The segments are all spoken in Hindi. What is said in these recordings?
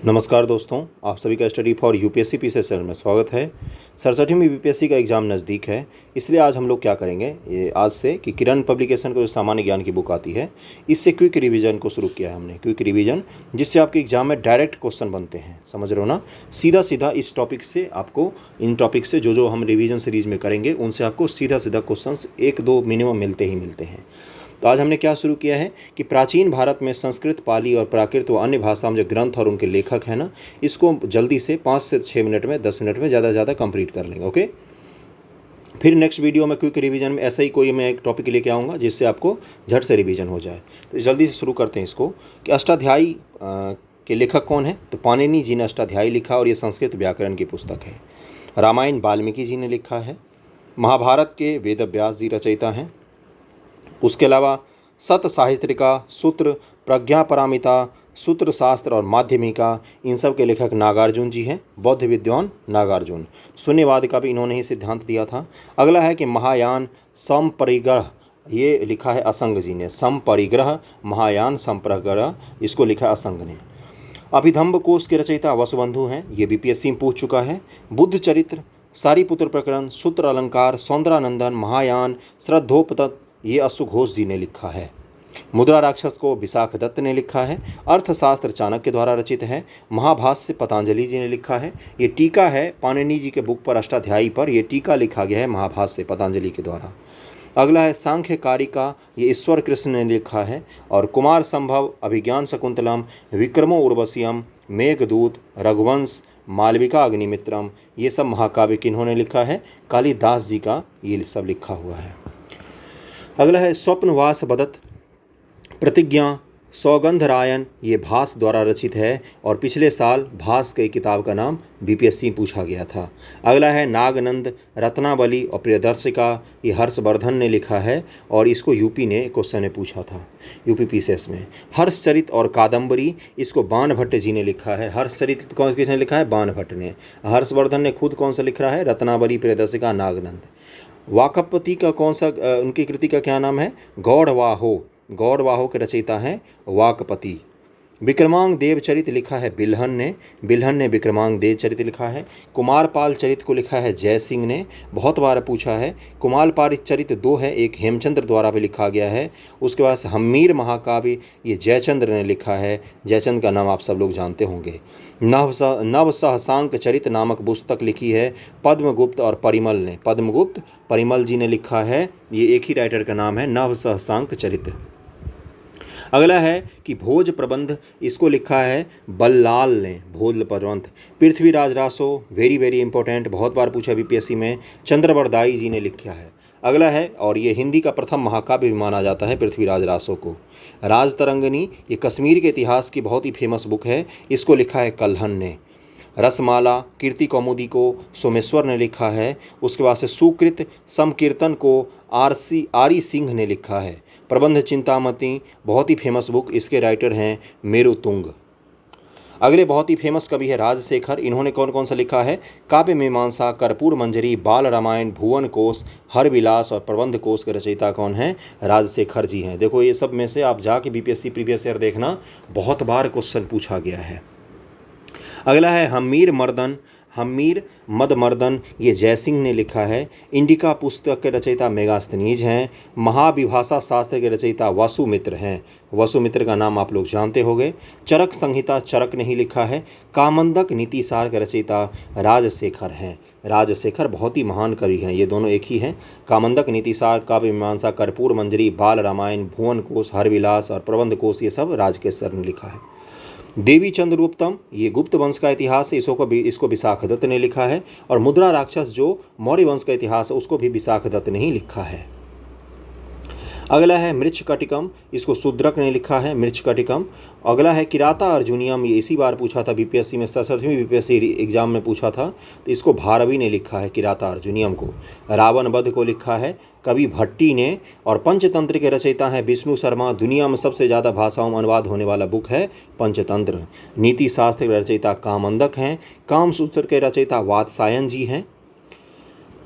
नमस्कार दोस्तों, आप सभी का study for UPSC PCS channel में स्वागत है। 67वीं यूपीएससी का एग्ज़ाम नज़दीक है, इसलिए आज हम लोग क्या करेंगे, ये आज से कि किरण पब्लिकेशन को जो सामान्य ज्ञान की बुक आती है, इससे क्विक रिवीजन को शुरू किया है हमने। क्विक रिवीजन जिससे आपके एग्जाम में डायरेक्ट क्वेश्चन बनते हैं, समझ रहे हो ना। सीधा सीधा इस टॉपिक से आपको, इन टॉपिक से जो हम रिवीजन सीरीज में करेंगे उनसे आपको सीधा सीधा क्वेश्चन एक दो मिनिमम मिलते ही मिलते हैं। तो आज हमने क्या शुरू किया है कि प्राचीन भारत में संस्कृत, पाली और प्राकृत व अन्य भाषा में जो ग्रंथ और उनके लेखक हैं ना, इसको जल्दी से 5 से 6 मिनट में, 10 मिनट में ज़्यादा से ज़्यादा कंप्लीट कर लेंगे। ओके, फिर नेक्स्ट वीडियो में क्विक रिवीजन में ऐसा ही कोई मैं एक टॉपिक लेके आऊँगा जिससे आपको झट से रिवीजन हो जाए। तो जल्दी से शुरू करते हैं इसको कि अष्टाध्यायी के लेखक कौन है। तो पाणिनि जी ने अष्टाध्यायी लिखा और ये संस्कृत व्याकरण की पुस्तक है। रामायण वाल्मीकि जी ने लिखा है। महाभारत के वेद व्यास जी रचयिता हैं। उसके अलावा सत साहित्रिका, सूत्र, प्रज्ञा पारमिता, सूत्र शास्त्र और माध्यमिका, इन सब के लेखक नागार्जुन जी हैं। बौद्ध विद्वान नागार्जुन। शून्यवाद का भी इन्होंने ही सिद्धांत दिया था। अगला है कि महायान समपरिग्रह, ये लिखा है असंग जी ने। समपरिग्रह, महायान संपरिग्रह, इसको लिखा है असंग ने। अभिधम्ब कोश के रचयिता वसुबंधु हैं, ये बीपीएससी में पूछ चुका है। बुद्ध चरित्र, सारीपुत्र प्रकरण, सूत्र अलंकार, सौंदरानंदन, महायान, श्रद्धोपतत्, ये अश्व घोष जी ने लिखा है। मुद्रा राक्षस को विशाख दत्त ने लिखा है। अर्थशास्त्र चाणक्य द्वारा रचित है। महाभाष्य पतंजलि जी ने लिखा है। ये टीका है पाणिनि जी के बुक पर, अष्टाध्यायी पर, ये टीका लिखा गया है महाभाष्य पतंजलि के द्वारा। अगला है सांख्य कारिका, ये ईश्वर कृष्ण ने लिखा है। और कुमार संभव, अभिज्ञान शकुंतलम, विक्रमो उर्वशीयम, मेघदूत, रघुवंश, मालविका अग्निमित्रम, ये सब महाकाव्य किन्होंने लिखा है, कालिदास जी का ये सब लिखा हुआ है। अगला है स्वप्नवास बदत, प्रतिज्ञा, सौगंधरायन, ये भास द्वारा रचित है और पिछले साल भास के किताब का नाम बीपीएससी में पूछा गया था। अगला है नागनंद, रत्नावली और प्रियदर्शिका, ये हर्षवर्धन ने लिखा है और इसको यूपी ने क्वेश्चन में पूछा था, यूपी पीसीएस में। हर्षचरित और कादम्बरी, इसको बाणभट्ट जी ने लिखा है। हर्षचरित कौन किसने लिखा है? बाणभट्ट ने। हर्षवर्धन ने खुद कौन सा लिख रहा है? रत्नावली, प्रियदर्शिका, नागनंद। वाकपति का कौन सा, उनकी कृति का क्या नाम है? गौड़वाहो। गौड़वाहो के रचयिता हैं वाकपति। विक्रमांग देव चरित लिखा है बिल्हन ने। बिल्हन ने विक्रमांग देव चरित लिखा है। कुमारपाल चरित को लिखा है जय सिंह ने, बहुत बार पूछा है। कुमारपाल चरित 2 है, एक हेमचंद्र द्वारा भी लिखा गया है। उसके बाद हम्मीर महाकाव्य, ये जयचंद्र ने लिखा है। जयचंद्र का नाम आप सब लोग जानते होंगे। नवसहसांक चरित नामक पुस्तक लिखी है पद्मगुप्त और परिमल ने। पद्मगुप्त, परिमल जी ने लिखा है। ये एक ही राइटर का नाम है, नवसहसांक चरित। अगला है कि भोज प्रबंध, इसको लिखा है बल्लाल ने। भोज प्रबंध। Prithviraj Raso, very very important, बहुत बार पूछा बीपीएससी में, चंद्रवरदाई जी ने लिखा है। अगला है, और ये हिंदी का प्रथम महाकाव्य भी माना जाता है पृथ्वीराज रासो को। राजतरंगिनी, ये कश्मीर के इतिहास की बहुत ही फेमस बुक है, इसको लिखा है कल्हन ने। रसमाला, कीर्ति कौमुदी को सोमेश्वर ने लिखा है। उसके बाद से सुकृत समकीर्तन को आरी सिंह ने लिखा है। प्रबंध चिंतामणि, बहुत ही फेमस बुक, इसके राइटर हैं मेरुतुंग। अगले बहुत ही फेमस कवि है राजशेखर। इन्होंने कौन कौन सा लिखा है? काव्य मीमांसा, कर्पूर मंजरी, बाल रामायण, भुवन कोश, हरविलास और प्रबंध कोश के रचयिता कौन हैं? राजशेखर जी हैं। देखो ये सब में से आप जाके बीपीएससी प्रीवियस ईयर देखना, बहुत बार क्वेश्चन पूछा गया है। अगला है हम्मीर मर्दन, हम्मीर मदमर्दन, ये जयसिंह ने लिखा है। इंडिका पुस्तक के रचयिता मेगास्थनीज हैं। महाविभाषा शास्त्र के रचयिता वसुमित्र हैं। वसुमित्र का नाम आप लोग जानते होंगे। चरक संहिता चरक ने ही लिखा है। कामंदक नीतिसार के रचयिता राजशेखर हैं। राजशेखर बहुत ही महान कवि हैं, ये दोनों एक ही हैं। कामंदक नीतिसार, काव्य मीमांसा, कर्पूर मंजरी, बाल रामायण, भुवन कोश, हरविलास और प्रबंध कोश, ये सब राजकेशर ने लिखा है। देवी चंद्रगुप्तम, ये गुप्त वंश का इतिहास है, इसको विशाख दत्त ने लिखा है। और मुद्रा राक्षस जो मौर्य वंश का इतिहास है, उसको भी विशाख दत्त ने ही लिखा है। अगला है मृच्छकटिकम, इसको शूद्रक ने लिखा है, मृच्छकटिकम। अगला है किराता अर्जुनियम, ये इसी बार पूछा था बीपीएससी में, 67वीं बीपीएससी एग्जाम में पूछा था, तो इसको भारवी ने लिखा है किराता अर्जुनियम को। रावण वध को लिखा है कवि भट्टी ने। और पंचतंत्र के रचयिता हैं विष्णु शर्मा। दुनिया में सबसे ज़्यादा भाषाओं में अनुवाद होने वाला बुक है पंचतंत्र। नीति शास्त्र के रचयिता कामंदक हैं। कामसूत्र के रचयिता वात्सायन जी हैं।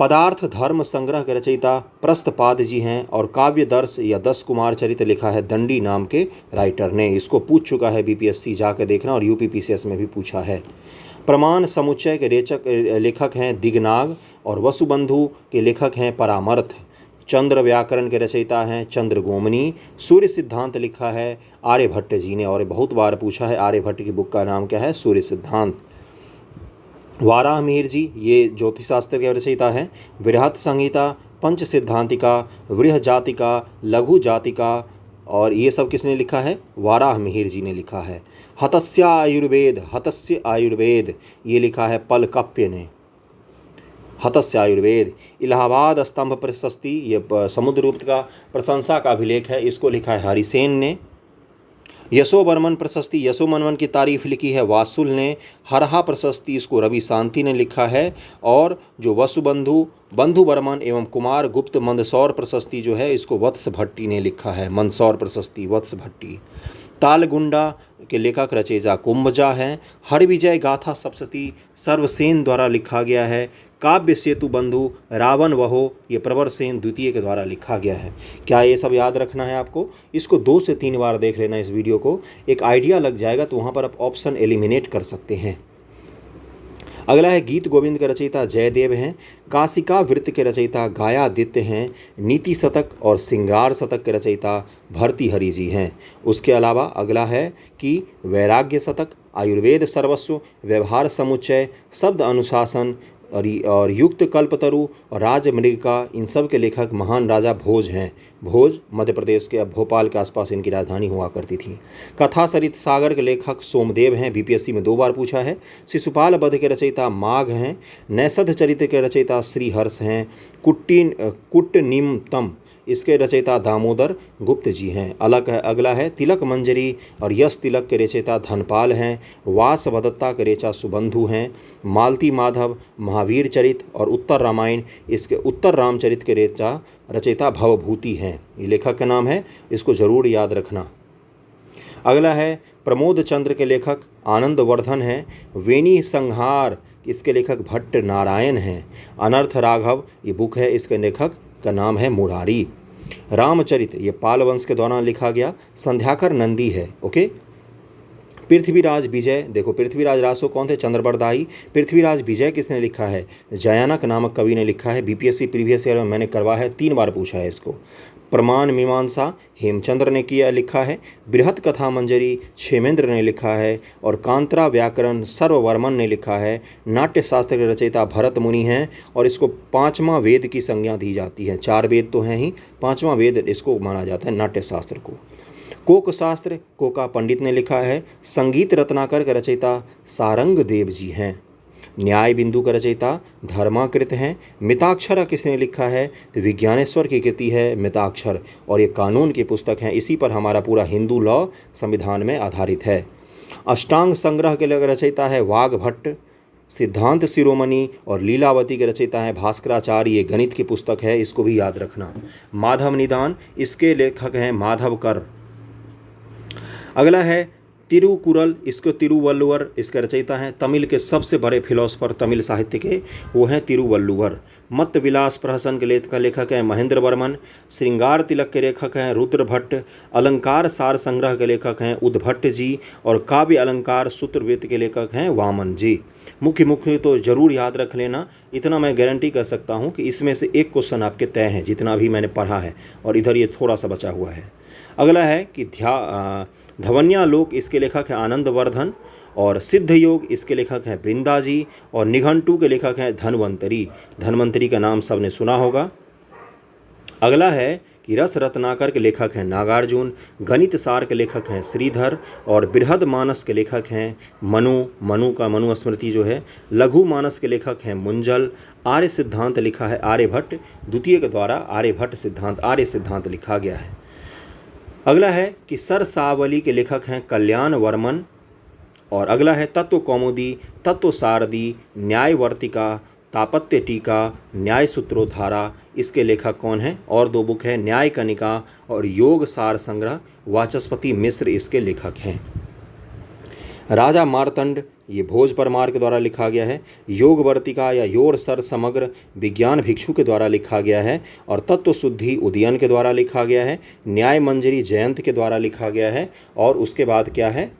पदार्थ धर्म संग्रह के रचयिता प्रस्थपाद जी हैं और काव्य दर्श या 10 कुमार चरित्र लिखा है दंडी नाम के राइटर ने। इसको पूछ चुका है बीपीएससी, जाकर देखना, और यूपीपीसीएस में भी पूछा है। प्रमाण समुच्चय के लेखक हैं दिगनाग और वसुबंधु के लेखक हैं परामर्थ। चंद्र व्याकरण के रचयिता हैं चंद्र गोमनी। सूर्य सिद्धांत लिखा है आर्यभट्ट जी ने, और बहुत बार पूछा है आर्यभट्ट की बुक का नाम क्या है, सूर्य सिद्धांत। वाराह मिहिर जी ये ज्योतिष शास्त्र के रचयिता हैं। बृहत संहिता, पंच सिद्धांतिका, वृह जातिका, लघु जातिका, और ये सब किसने लिखा है, वाराह मिहिर जी ने लिखा है। हतस्य आयुर्वेद ये लिखा है पलकप्य ने। हतस्य आयुर्वेद। इलाहाबाद स्तंभ प्रशस्ति ये समुद्रगुप्त का प्रशंसा का अभिलेख है, इसको लिखा है हरिसेन ने। यशोवर्मन प्रशस्ति, यशोवर्मन की तारीफ लिखी है वासुल ने। हरहा प्रशस्ति इसको रवि शांति ने लिखा है। और जो बंधु वर्मन एवं कुमार गुप्त मंदसौर प्रशस्ति जो है इसको वत्स भट्टी ने लिखा है। मंदसौर प्रशस्ति वत्स भट्टी। तालगुंडा के लेखक रचयिता कुंभजा हैं। हरविजय गाथा सप्तशती सर्वसेन द्वारा लिखा गया है। काव्य सेतु बंधु रावण वहो ये प्रवर सेन द्वितीय के द्वारा लिखा गया है। क्या ये सब याद रखना है आपको? इसको 2 से 3 बार देख लेना इस वीडियो को, एक आइडिया लग जाएगा, तो वहाँ पर आप ऑप्शन एलिमिनेट कर सकते हैं। अगला है गीत गोविंद के रचयिता जयदेव हैं। काशिका वृत्त के रचयिता गायादित्य हैं। नीति शतक और श्रृंगार शतक के रचयिता भर्तृहरि जी हैं। उसके अलावा अगला है कि वैराग्य शतक, आयुर्वेद सर्वस्व, व्यवहार समुच्चय, शब्द अनुशासन और युक्त कल्पतरु और राजमृगिका, इन सब के लेखक महान राजा भोज हैं। भोज मध्य प्रदेश के, अब भोपाल के आसपास इनकी राजधानी हुआ करती थी। कथा सरित सागर के लेखक सोमदेव हैं, बीपीएससी में 2 बार पूछा है। शिशुपाल वध के रचयिता माघ हैं। नैषध चरित्र के रचयिता श्रीहर्ष हैं। कुट्टनिमतम इसके रचयिता दामोदर गुप्त जी हैं। अगला है तिलक मंजरी और यश तिलक के रचयिता धनपाल हैं। वासवदत्ता के रेचा सुबंधु हैं। मालती माधव महावीर चरित और उत्तर रामायण इसके उत्तर रामचरित के रचयिता भवभूति हैं। ये लेखक का नाम है, इसको जरूर याद रखना। अगला है प्रमोद चंद्र के लेखक आनंद वर्धन हैं। वेणी संहार इसके लेखक भट्ट नारायण हैं। अनर्थ राघव ये बुक है, इसके लेखक का नाम है मुरारी। रामचरित ये पाल वंश के दौरान लिखा गया, संध्याकर नंदी है। ओके। पृथ्वीराज विजय, देखो पृथ्वीराज रासो कौन थे, चंद्रबरदाई। पृथ्वीराज विजय किसने लिखा है, जयानक नामक कवि ने लिखा है। बीपीएससी प्रीवियस ईयर में मैंने करवा है, 3 बार पूछा है इसको। प्रमाण मीमांसा हेमचंद्र ने लिखा है। बृहत कथा मंजरी क्षेमेंद्र ने लिखा है। और कांतरा व्याकरण सर्ववर्मन ने लिखा है। नाट्य शास्त्र के रचयिता भरत मुनि हैं और इसको 5वां वेद की संज्ञा दी जाती है। 4 वेद तो हैं ही, 5वां वेद इसको माना जाता है नाट्य शास्त्र को। कोक शास्त्र कोका पंडित ने लिखा है। संगीत रत्नाकर के रचयिता सारंग देव जी हैं। न्याय बिंदु का रचयिता धर्माकृत हैं। मिताक्षर किसने लिखा है, तो विज्ञानेश्वर की कृति है मिताक्षर, और ये कानून की पुस्तक है। इसी पर हमारा पूरा हिंदू लॉ संविधान में आधारित है। अष्टांग संग्रह के रचयिता है वाघभट्ट। सिद्धांत शिरोमणि और लीलावती के रचयिता हैं भास्कराचार्य, ये गणित की पुस्तक है, इसको भी याद रखना। माधव निदान इसके लेखक हैं माधवकर। अगला है तिरुकुरल, इसको तिरुवल्लुवर इसके रचयिता हैं। तमिल के सबसे बड़े फिलोसफर तमिल साहित्य के वो हैं तिरुवल्लुवर। मत विलास प्रहसन के लेखक हैं महेंद्र वर्मन। श्रृंगार तिलक के लेखक हैं रुद्र भट्ट। अलंकार सार संग्रह के लेखक हैं उद्भट्ट जी। और काव्य अलंकार सूत्रवृत्त के लेखक हैं वामन जी। मुख्य तो जरूर याद रख लेना, इतना मैं गारंटी कर सकता हूँ कि इसमें से एक क्वेश्चन आपके तय है, जितना भी मैंने पढ़ा है, और इधर ये थोड़ा सा बचा हुआ है। अगला है कि धवन्यालोक इसके लेखक हैं आनंद वर्धन। और सिद्ध योग इसके लेखक हैं वृंदा जी। और निघंटू के लेखक हैं धन्वंतरी। धन्वंतरी का नाम सबने सुना होगा। अगला है कि रस रत्नाकर के लेखक हैं नागार्जुन। गणित सार के लेखक हैं श्रीधर। और बृहद मानस के लेखक हैं मनु स्मृति जो है। लघु मानस के लेखक हैं मुंजल। आर्य सिद्धांत लिखा है आर्यभट्ट द्वितीय के द्वारा। आर्य सिद्धांत लिखा गया है। अगला है कि सरसावली के लेखक हैं कल्याण वर्मन। और अगला है तत्व कौमुदी, तत्व सारदी, न्यायवर्तिका, तापत्य टीका, न्याय सूत्रोधारा, इसके लेखक कौन हैं? और 2 बुक है, न्याय कनिका और योग सार संग्रह, वाचस्पति मिश्र इसके लेखक हैं। राजा मार्तंड, ये भोज परमार के द्वारा लिखा गया है। योग वर्तिका या योर सर समग्र विज्ञान भिक्षु के द्वारा लिखा गया है। और तत्व शुद्धि उदयन के द्वारा लिखा गया है। न्याय मंजरी जयंत के द्वारा लिखा गया है। और उसके बाद क्या है,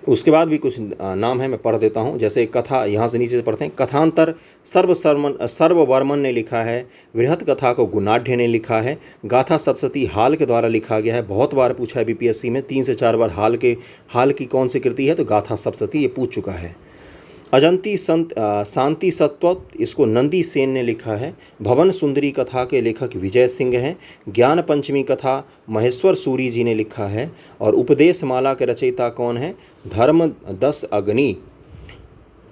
उसके बाद भी कुछ नाम है, मैं पढ़ देता हूँ। जैसे कथा, यहाँ से नीचे से पढ़ते हैं। कथांतर सर्ववर्मन ने लिखा है। बृहत कथा को गुणाढ़ ने लिखा है। गाथा सप्तशती हाल के द्वारा लिखा गया है। बहुत बार पूछा है बीपीएससी में, 3 से 4 बार हाल की कौन सी कृति है, तो गाथा सप्तशती, ये पूछ चुका है। अजंती शांति सत्व, इसको नंदी सेन ने लिखा है। भवन सुंदरी कथा के लेखक विजय सिंह हैं। ज्ञान पंचमी कथा महेश्वर सूरी जी ने लिखा है। और उपदेश माला के रचयिता कौन है, धर्म 10 अग्नि।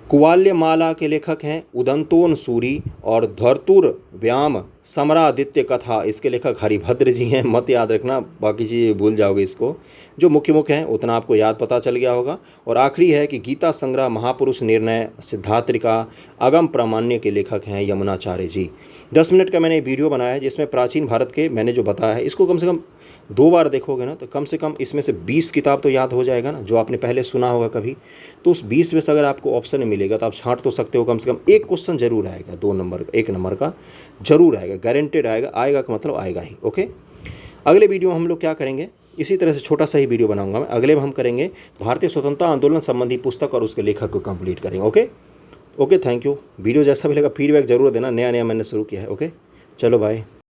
कुवाल्य माला के लेखक हैं उदंतोन सूरी। और धरतुर व्याम समरादित्य कथा, इसके लेखक हरिभद्र जी हैं। मत याद रखना, बाकी चीज़ें भूल जाओगे। इसको जो मुख्य हैं उतना आपको याद पता चल गया होगा। और आखिरी है कि गीता संग्रह महापुरुष निर्णय सिद्धात्रिका अगम प्रामाण्य के लेखक हैं यमुनाचार्य जी। 10 मिनट का मैंने वीडियो बनाया है जिसमें प्राचीन भारत के मैंने जो बताया है, इसको कम से कम 2 बार देखोगे ना, तो कम से कम इसमें से 20 किताब तो याद हो जाएगा ना, जो आपने पहले सुना होगा कभी। तो उस 20 में से अगर आपको ऑप्शन मिलेगा तो आप छांट तो सकते हो। कम से कम एक क्वेश्चन जरूर आएगा, 2 नंबर 1 नंबर का जरूर आएगा, गारंटेड आएगा। आएगा का मतलब आएगा ही। ओके, अगले वीडियो में हम लोग क्या करेंगे, इसी तरह से छोटा सा ही वीडियो बनाऊंगा मैं। अगले में हम करेंगे भारतीय स्वतंत्रता आंदोलन संबंधी पुस्तक और उसके लेखक को कंप्लीट करेंगे। Okay, thank you. वीडियो जैसा भी लगा फीडबैक जरूर देना, नया मैंने शुरू किया है। ओके, चलो बाय।